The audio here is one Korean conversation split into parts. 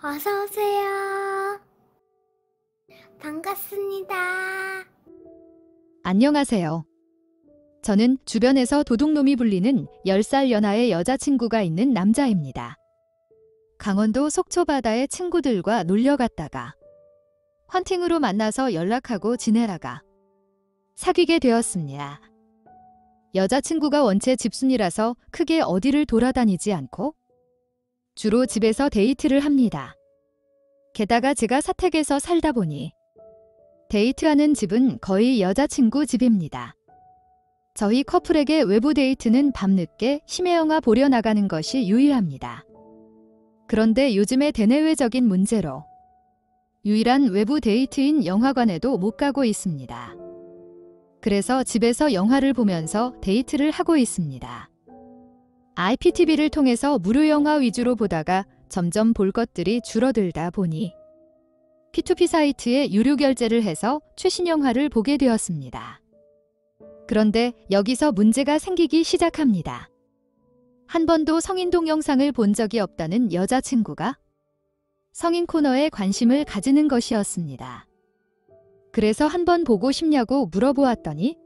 어서 오세요. 반갑습니다. 안녕하세요. 저는 주변에서 도둑놈이 불리는 10살 연하의 여자친구가 있는 남자입니다. 강원도 속초 바다에 친구들과 놀러 갔다가 헌팅으로 만나서 연락하고 지내다가 사귀게 되었습니다. 여자친구가 원체 집순이라서 크게 어디를 돌아다니지 않고 주로 집에서 데이트를 합니다. 게다가 제가 사택에서 살다 보니 데이트하는 집은 거의 여자친구 집입니다. 저희 커플에게 외부 데이트는 밤늦게 심야 영화 보려 나가는 것이 유일합니다. 그런데 요즘에 대내외적인 문제로 유일한 외부 데이트인 영화관에도 못 가고 있습니다. 그래서 집에서 영화를 보면서 데이트를 하고 있습니다. IPTV를 통해서 무료 영화 위주로 보다가 점점 볼 것들이 줄어들다 보니 P2P 사이트에 유료 결제를 해서 최신 영화를 보게 되었습니다. 그런데 여기서 문제가 생기기 시작합니다. 한 번도 성인 동영상을 본 적이 없다는 여자친구가 성인 코너에 관심을 가지는 것이었습니다. 그래서 한번 보고 싶냐고 물어보았더니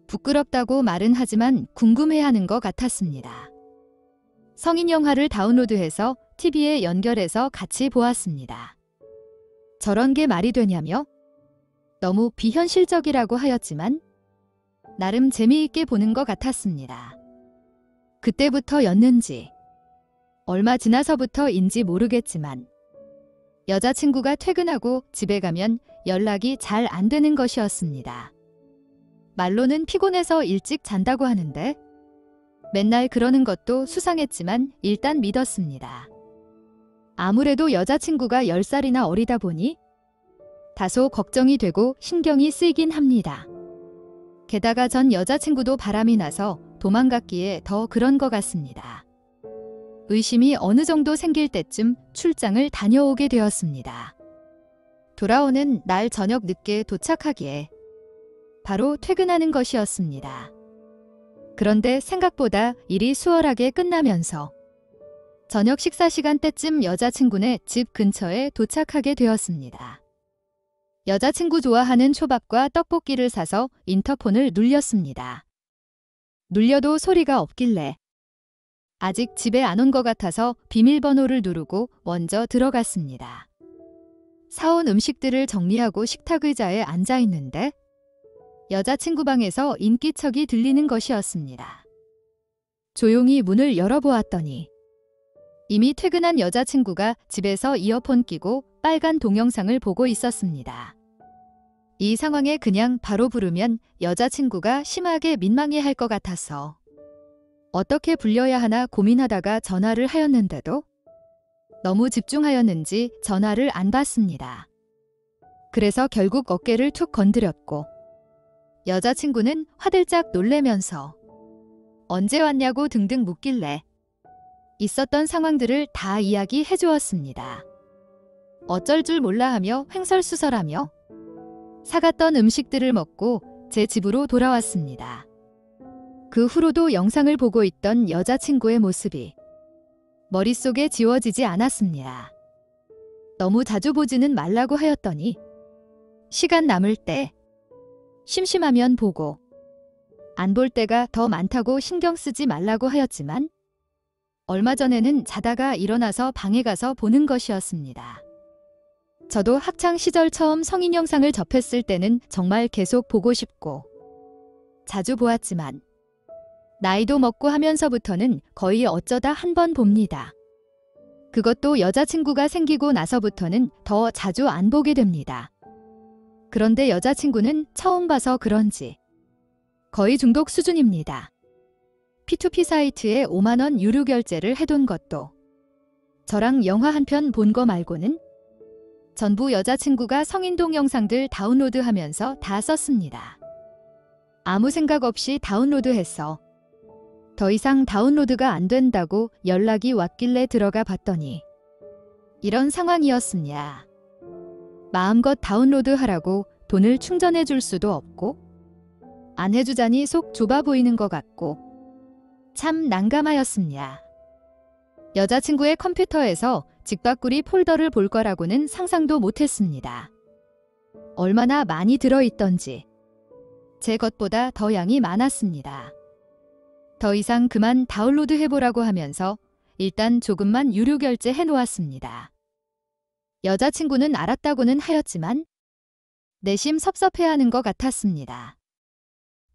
부끄럽다고 말은 하지만 궁금해하는 것 같았습니다. 성인 영화를 다운로드해서 TV에 연결해서 같이 보았습니다. 저런 게 말이 되냐며 너무 비현실적이라고 하였지만 나름 재미있게 보는 것 같았습니다. 그때부터였는지 얼마 지나서부터인지 모르겠지만 여자친구가 퇴근하고 집에 가면 연락이 잘 안 되는 것이었습니다. 말로는 피곤해서 일찍 잔다고 하는데 맨날 그러는 것도 수상했지만 일단 믿었습니다. 아무래도 여자친구가 10살이나 어리다 보니 다소 걱정이 되고 신경이 쓰이긴 합니다. 게다가 전 여자친구도 바람이 나서 도망갔기에 더 그런 것 같습니다. 의심이 어느 정도 생길 때쯤 출장을 다녀오게 되었습니다. 돌아오는 날 저녁 늦게 도착하기에 바로 퇴근하는 것이었습니다. 그런데 생각보다 일이 수월하게 끝나면서 저녁 식사 시간 때쯤 여자친구네 집 근처에 도착하게 되었습니다. 여자친구 좋아하는 초밥과 떡볶이를 사서 인터폰을 눌렸습니다. 눌려도 소리가 없길래 아직 집에 안 온 것 같아서 비밀번호를 누르고 먼저 들어갔습니다. 사온 음식들을 정리하고 식탁 의자에 앉아 있는데 여자친구 방에서 인기척이 들리는 것이었습니다. 조용히 문을 열어보았더니 이미 퇴근한 여자친구가 집에서 이어폰 끼고 빨간 동영상을 보고 있었습니다. 이 상황에 그냥 바로 부르면 여자친구가 심하게 민망해할 것 같아서 어떻게 불려야 하나 고민하다가 전화를 하였는데도 너무 집중하였는지 전화를 안 받습니다. 그래서 결국 어깨를 툭 건드렸고 여자친구는 화들짝 놀래면서 언제 왔냐고 등등 묻길래 있었던 상황들을 다 이야기해 주었습니다. 어쩔 줄 몰라 하며 횡설수설하며 사갔던 음식들을 먹고 제 집으로 돌아왔습니다. 그 후로도 영상을 보고 있던 여자친구의 모습이 머릿속에 지워지지 않았습니다. 너무 자주 보지는 말라고 하였더니 시간 남을 때 심심하면 보고 안 볼 때가 더 많다고 신경 쓰지 말라고 하였지만 얼마 전에는 자다가 일어나서 방에 가서 보는 것이었습니다. 저도 학창 시절 처음 성인 영상을 접했을 때는 정말 계속 보고 싶고 자주 보았지만 나이도 먹고 하면서부터는 거의 어쩌다 한 번 봅니다. 그것도 여자친구가 생기고 나서부터는 더 자주 안 보게 됩니다. 그런데 여자친구는 처음 봐서 그런지 거의 중독 수준입니다. P2P 사이트에 5만 원 유료 결제를 해둔 것도 저랑 영화 한 편 본 거 말고는 전부 여자친구가 성인 동영상들 다운로드하면서 다 썼습니다. 아무 생각 없이 다운로드했어. 더 이상 다운로드가 안 된다고 연락이 왔길래 들어가 봤더니 이런 상황이었습니다. 마음껏 다운로드하라고 돈을 충전해 줄 수도 없고 안 해주자니 속 좁아 보이는 것 같고 참 난감하였습니다. 여자친구의 컴퓨터에서 직박구리 폴더를 볼 거라고는 상상도 못했습니다. 얼마나 많이 들어있던지 제 것보다 더 양이 많았습니다. 더 이상 그만 다운로드 해보라고 하면서 일단 조금만 유료 결제해 놓았습니다. 여자친구는 알았다고는 하였지만 내심 섭섭해하는 것 같았습니다.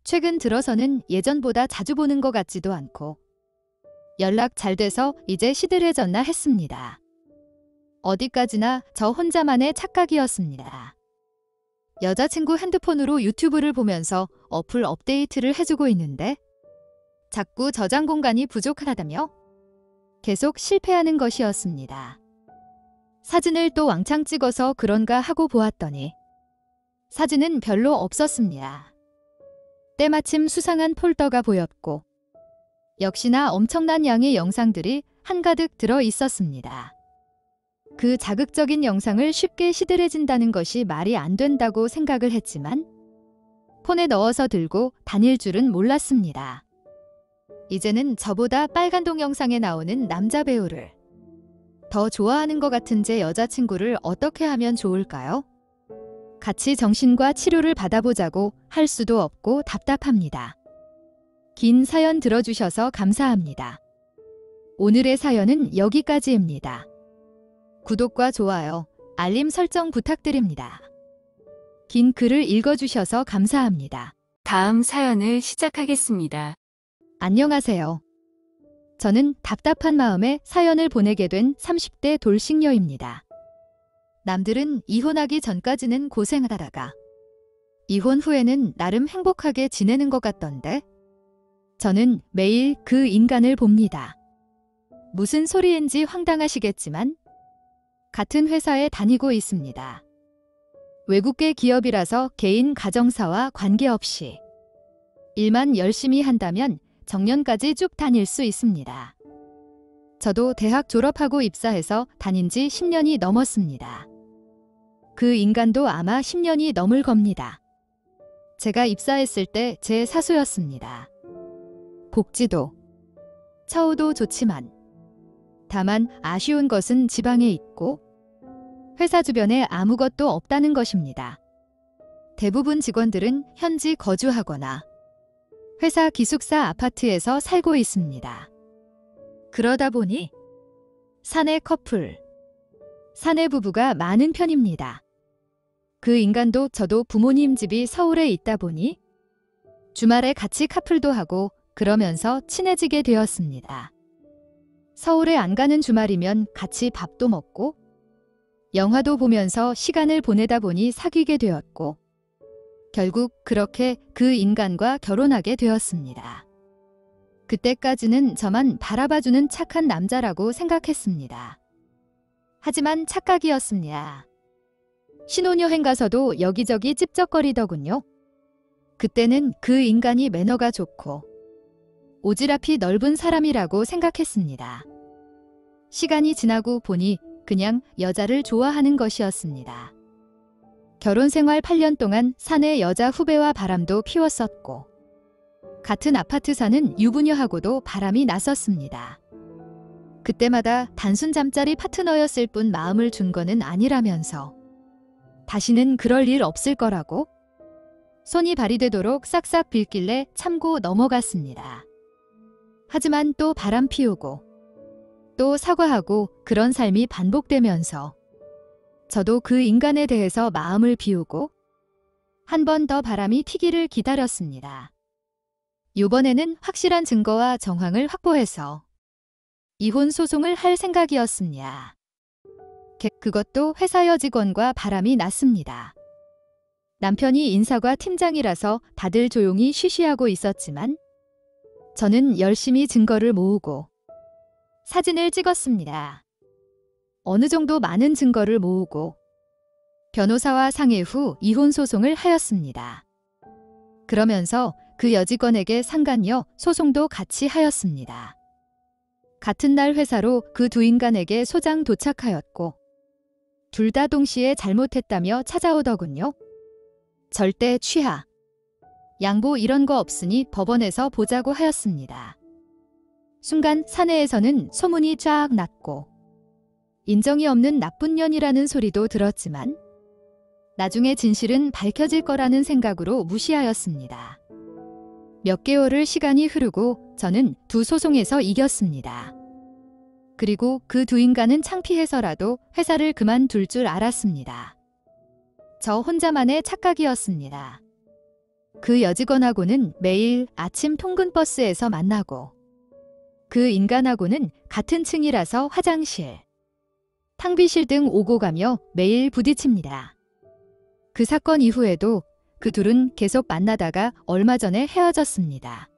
최근 들어서는 예전보다 자주 보는 것 같지도 않고 연락 잘 돼서 이제 시들해졌나 했습니다. 어디까지나 저 혼자만의 착각이었습니다. 여자친구 핸드폰으로 유튜브를 보면서 어플 업데이트를 해주고 있는데 자꾸 저장 공간이 부족하다며 계속 실패하는 것이었습니다. 사진을 또 왕창 찍어서 그런가 하고 보았더니 사진은 별로 없었습니다. 때마침 수상한 폴더가 보였고 역시나 엄청난 양의 영상들이 한가득 들어 있었습니다. 그 자극적인 영상을 쉽게 시들해진다는 것이 말이 안 된다고 생각을 했지만 폰에 넣어서 들고 다닐 줄은 몰랐습니다. 이제는 저보다 빨간 동영상에 나오는 남자 배우를 더 좋아하는 것 같은 제 여자친구를 어떻게 하면 좋을까요? 같이 정신과 치료를 받아보자고 할 수도 없고 답답합니다. 긴 사연 들어주셔서 감사합니다. 오늘의 사연은 여기까지입니다. 구독과 좋아요, 알림 설정 부탁드립니다. 긴 글을 읽어주셔서 감사합니다. 다음 사연을 시작하겠습니다. 안녕하세요. 저는 답답한 마음에 사연을 보내게 된 30대 돌싱녀입니다. 남들은 이혼하기 전까지는 고생하다가 이혼 후에는 나름 행복하게 지내는 것 같던데 저는 매일 그 인간을 봅니다. 무슨 소리인지 황당하시겠지만 같은 회사에 다니고 있습니다. 외국계 기업이라서 개인 가정사와 관계없이 일만 열심히 한다면 정년까지 쭉 다닐 수 있습니다. 저도 대학 졸업하고 입사해서 다닌 지 10년이 넘었습니다. 그 인간도 아마 10년이 넘을 겁니다. 제가 입사했을 때 제 사수였습니다. 복지도, 처우도 좋지만 다만 아쉬운 것은 지방에 있고 회사 주변에 아무것도 없다는 것입니다. 대부분 직원들은 현지 거주하거나 회사 기숙사 아파트에서 살고 있습니다. 그러다 보니 사내 커플, 사내 부부가 많은 편입니다. 그 인간도 저도 부모님 집이 서울에 있다 보니 주말에 같이 카풀도 하고 그러면서 친해지게 되었습니다. 서울에 안 가는 주말이면 같이 밥도 먹고 영화도 보면서 시간을 보내다 보니 사귀게 되었고 결국 그렇게 그 인간과 결혼하게 되었습니다. 그때까지는 저만 바라봐주는 착한 남자라고 생각했습니다. 하지만 착각이었습니다. 신혼여행 가서도 여기저기 찝쩍거리더군요. 그때는 그 인간이 매너가 좋고 오지랖이 넓은 사람이라고 생각했습니다. 시간이 지나고 보니 그냥 여자를 좋아하는 것이었습니다. 결혼 생활 8년 동안 사내 여자 후배와 바람도 피웠었고 같은 아파트 사는 유부녀하고도 바람이 났었습니다. 그때마다 단순 잠자리 파트너였을 뿐 마음을 준 거는 아니라면서 다시는 그럴 일 없을 거라고 손이 발휘되도록 싹싹 빌길래 참고 넘어갔습니다. 하지만 또 바람 피우고 또 사과하고 그런 삶이 반복되면서 저도 그 인간에 대해서 마음을 비우고 한 번 더 바람이 피기를 기다렸습니다. 이번에는 확실한 증거와 정황을 확보해서 이혼 소송을 할 생각이었습니다. 그것도 회사 여직원과 바람이 났습니다. 남편이 인사과 팀장이라서 다들 조용히 쉬쉬하고 있었지만 저는 열심히 증거를 모으고 사진을 찍었습니다. 어느 정도 많은 증거를 모으고 변호사와 상의 후 이혼 소송을 하였습니다. 그러면서 그 여직원에게 상간녀 소송도 같이 하였습니다. 같은 날 회사로 그 두 인간에게 소장 도착하였고 둘 다 동시에 잘못했다며 찾아오더군요. 절대 취하, 양보 이런 거 없으니 법원에서 보자고 하였습니다. 순간 사내에서는 소문이 쫙 났고 인정이 없는 나쁜 년이라는 소리도 들었지만 나중에 진실은 밝혀질 거라는 생각으로 무시하였습니다. 몇 개월을 시간이 흐르고 저는 두 소송에서 이겼습니다. 그리고 그 두 인간은 창피해서라도 회사를 그만둘 줄 알았습니다. 저 혼자만의 착각이었습니다. 그 여직원하고는 매일 아침 통근버스에서 만나고 그 인간하고는 같은 층이라서 화장실, 탕비실 등 오고 가며 매일 부딪힙니다. 그 사건 이후에도 그 둘은 계속 만나다가 얼마 전에 헤어졌습니다.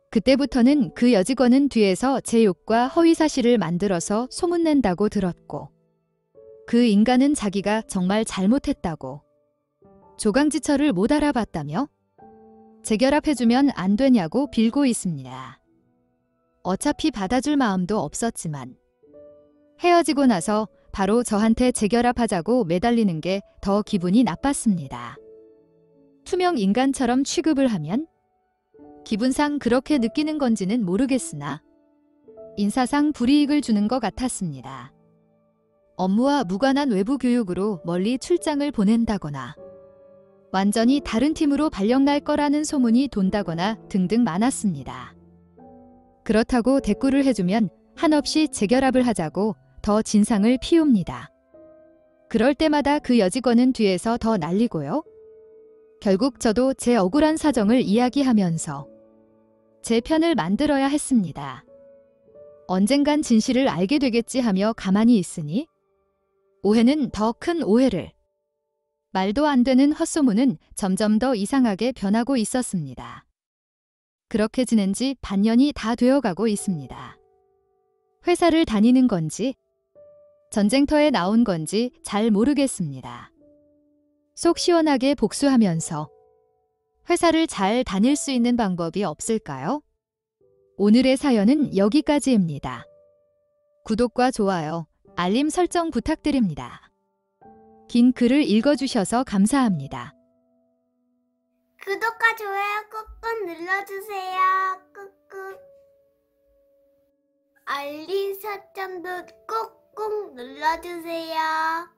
그때부터는 그 여직원은 뒤에서 제 욕과 허위사실을 만들어서 소문낸다고 들었고 그 인간은 자기가 정말 잘못했다고 조강지처를 못 알아봤다며 재결합해주면 안 되냐고 빌고 있습니다. 어차피 받아줄 마음도 없었지만 헤어지고 나서 바로 저한테 재결합하자고 매달리는 게 더 기분이 나빴습니다. 투명 인간처럼 취급을 하면 기분상 그렇게 느끼는 건지는 모르겠으나 인사상 불이익을 주는 것 같았습니다. 업무와 무관한 외부 교육으로 멀리 출장을 보낸다거나 완전히 다른 팀으로 발령날 거라는 소문이 돈다거나 등등 많았습니다. 그렇다고 대꾸를 해주면 한없이 재결합을 하자고 더 진상을 피웁니다. 그럴 때마다 그 여직원은 뒤에서 더 날리고요. 결국 저도 제 억울한 사정을 이야기하면서 제 편을 만들어야 했습니다. 언젠간 진실을 알게 되겠지 하며 가만히 있으니 오해는 더 큰 오해를, 말도 안 되는 헛소문은 점점 더 이상하게 변하고 있었습니다. 그렇게 지낸 지 반년이 다 되어가고 있습니다. 회사를 다니는 건지 전쟁터에 나온 건지 잘 모르겠습니다. 속 시원하게 복수하면서 회사를 잘 다닐 수 있는 방법이 없을까요? 오늘의 사연은 여기까지입니다. 구독과 좋아요, 알림 설정 부탁드립니다. 긴 글을 읽어주셔서 감사합니다. 구독과 좋아요 꾹꾹 눌러주세요. 꾹꾹. 알림 설정도 꾹꾹 눌러주세요.